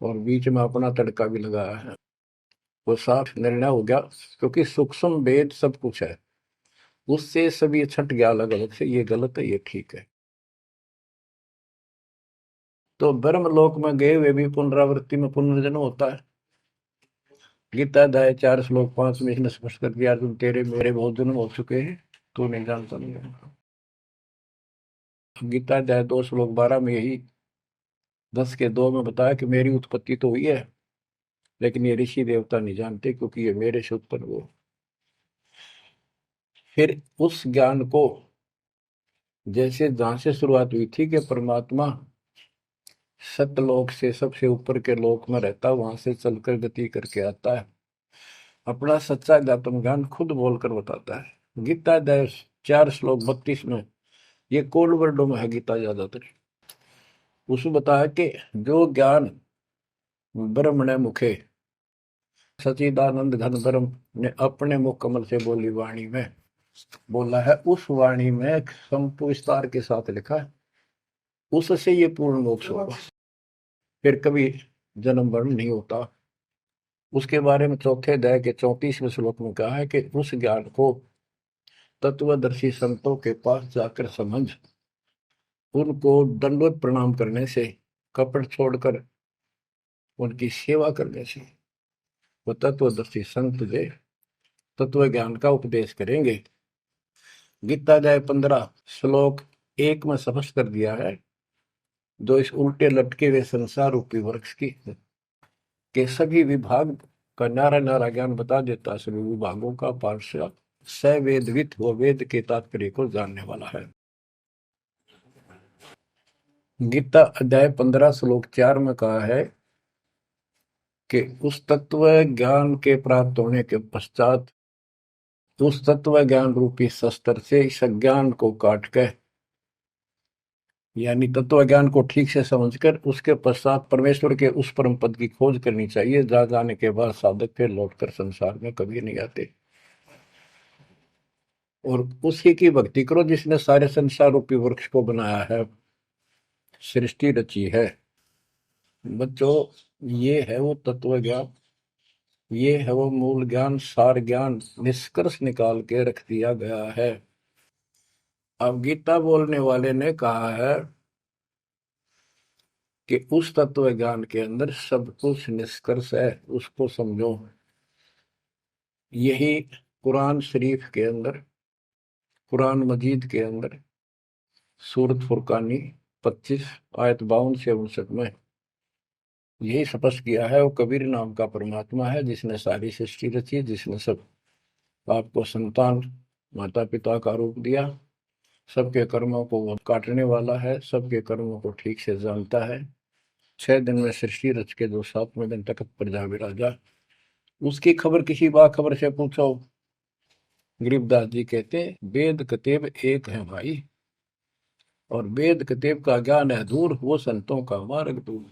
और बीच में अपना तड़का भी लगाया है। वो साफ निर्णय हो गया, क्योंकि सूक्ष्म वेद सब कुछ है, उससे सभी छट गया अलग अलग से, ये गलत है ये ठीक है। तो ब्रह्म लोक में गए हुए भी पुनरावृत्ति में पुनर्जन्म होता है। गीता अध्याय 4 श्लोक 5 में इसने स्पष्ट कर दिया, अर्जुन तेरे मेरे बहुत जन्म हो चुके हैं, तू नहीं जानता नहीं है। गीता अध्याय 2 श्लोक 12 में यही 10 के 2 में बताया कि मेरी उत्पत्ति तो हुई है, लेकिन ये ऋषि देवता नहीं जानते, क्योंकि ये मेरे से उत्पन्न हुए। फिर उस ज्ञान को, जैसे जहां से शुरुआत हुई थी कि परमात्मा सतलोक से सबसे ऊपर के लोक में रहता, वहां से चलकर गति करके आता है, अपना सच्चा ज्ञातम ज्ञान खुद बोलकर बताता है। गीता अध्याय 4 श्लोक 32 में, ये कोड वर्डों में है गीता ज्यादातर, उसमें बताया कि जो ज्ञान ब्रह्मणे मुखे सचिदानंद घन ब्रह्म ने अपने मुख कमल से बोली वाणी में बोला है, उस वाणी में विस्तार के साथ लिखा है, उससे ये पूर्ण मोक्ष होगा, फिर कभी जन्म मरण नहीं होता। उसके बारे में 4थे अध्याय के 34वें श्लोक में कहा है कि उस ज्ञान को तत्वदर्शी संतों के पास जाकर समझ, उनको दंडवत प्रणाम करने से, कपट छोड़कर उनकी सेवा करने से वो तत्वदर्शी संत जो तत्व ज्ञान का उपदेश करेंगे। गीता अध्याय 15 श्लोक 1 में स्पष्ट कर दिया है, जो इस उल्टे लटके हुए संसार रूपी वृक्ष की के सभी विभाग का नारा नारा ज्ञान बता देता, सभी विभागों का पार्षद सवेदवित वो वेद के तात्पर्य को जानने वाला है। गीता अध्याय 15 श्लोक 4 में कहा है कि उस तत्व ज्ञान के प्राप्त होने के पश्चात उस तत्व ज्ञान रूपी शस्त्र से इस अज्ञान को काट के, यानी तत्व ज्ञान को ठीक से समझकर उसके पश्चात परमेश्वर के उस परम पद की खोज करनी चाहिए, जहां जाने के बाद साधक फिर लौटकर संसार में कभी नहीं आते और उसी की भक्ति करो जिसने सारे संसार रूपी वृक्ष को बनाया है, सृष्टि रची है। बच्चों, ये है वो तत्व ज्ञान, ये है वो मूल ज्ञान, सार ज्ञान निष्कर्ष निकाल के रख दिया गया है। अब गीता बोलने वाले ने कहा है कि उस तत्व ज्ञान के अंदर सब कुछ निष्कर्ष है, उसको समझो। यही कुरान शरीफ के अंदर, कुरान मजीद के अंदर सूरत फुरकानी 25 आयत 52 से 59 में यही स्पष्ट किया है। वो कबीर नाम का परमात्मा है जिसने सारी सृष्टि रची, जिसने सब आपको संतान माता पिता का रूप दिया, सबके कर्मों को वो काटने वाला है, सबके कर्मों को ठीक से जानता है। 6 दिन में सृष्टि रच के जो 7वें दिन तक प्रजा विराजा, उसकी खबर किसी बाखबर से पूछो। गरीबदास जी कहते वेद कतेब एक है भाई, और वेद कतेब का ज्ञान है दूर, वो संतों का मार्ग दूर।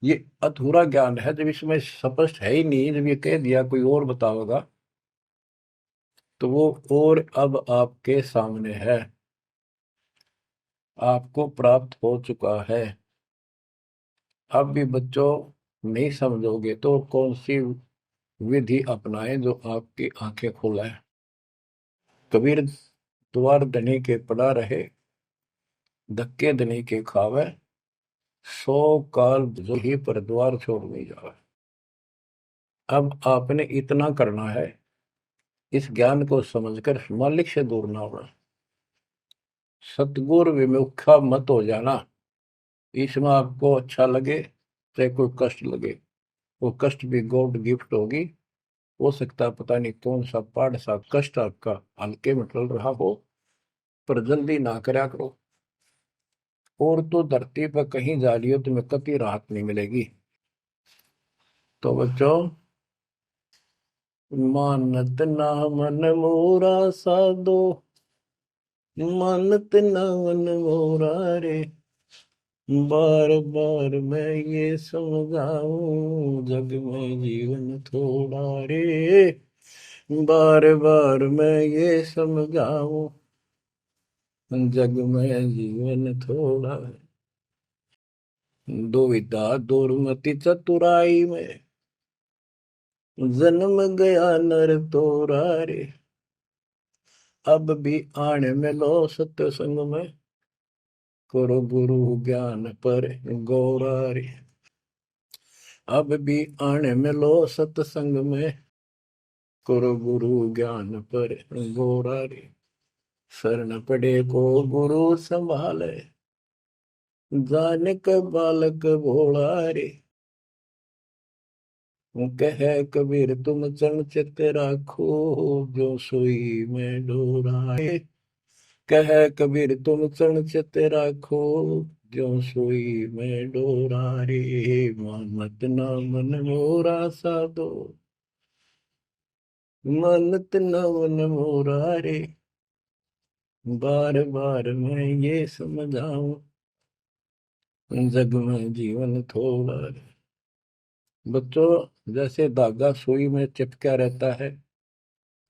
ये अधूरा ज्ञान है, जब इसमें स्पष्ट है ही नहीं, जब ये कह दिया कोई और बताओगा तो वो और अब आपके सामने है, आपको प्राप्त हो चुका है। अब भी बच्चों नहीं समझोगे तो कौन सी विधि अपनाएं जो आपकी आंखें खोले। कबीर द्वार धनी के पड़ा रहे, धक्के धनी के खावे, 100 काल जो ही पर द्वार छोड़ नहीं जावे। अब आपने इतना करना है, इस ज्ञान को समझकर मालिक से दूर ना होना, सतगुरु विमुखा मत हो जाना। इसमें आपको अच्छा लगे चाहे कोई कष्ट लगे, वो कष्ट भी गॉड गिफ्ट होगी। हो सकता है पता नहीं कौन सा पाड़ सा कष्ट आपका हल्के में टल रहा हो, पर जल्दी ना करया करो। और तो धरती पर कहीं जा रही हो तुम्हें कभी राहत नहीं मिलेगी। तो बच्चों, मानत ना मन मोरा साधो, मानत ना मन मोरा रे, बार बार मैं ये समझाऊं जग में जीवन थोड़ा रे, बार बार मैं ये समझाऊं जग में जीवन थोड़ा। दुविधा दुर्मति चतुराई में जन्म गया नर तोरा रे, अब भी आने में लो सत्संग में, करो गुरु ज्ञान पर गौरा रे। अब भी आने में लो सत्संग में, करो गुरु ज्ञान पर गौरा रे। शरण पड़े को गुरु संभाले, जाने का बालक भोला रे। कह कबीर तुम चरण चित राखो, जो सोई में डोराए। कह कबीर तुम चरण चित राखो, जो सोई में डोरा रे। मानत ना मन मोरा साधो, मानत ना मन मोरा रे, बार बार मैं ये समझाऊं जग में जीवन थोड़ा रे। बच्चों, जैसे धागा सुई में चिपका रहता है,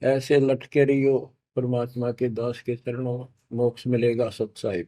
ऐसे लटके रहियो परमात्मा के दास के चरणों, मोक्ष मिलेगा सत्साहिब।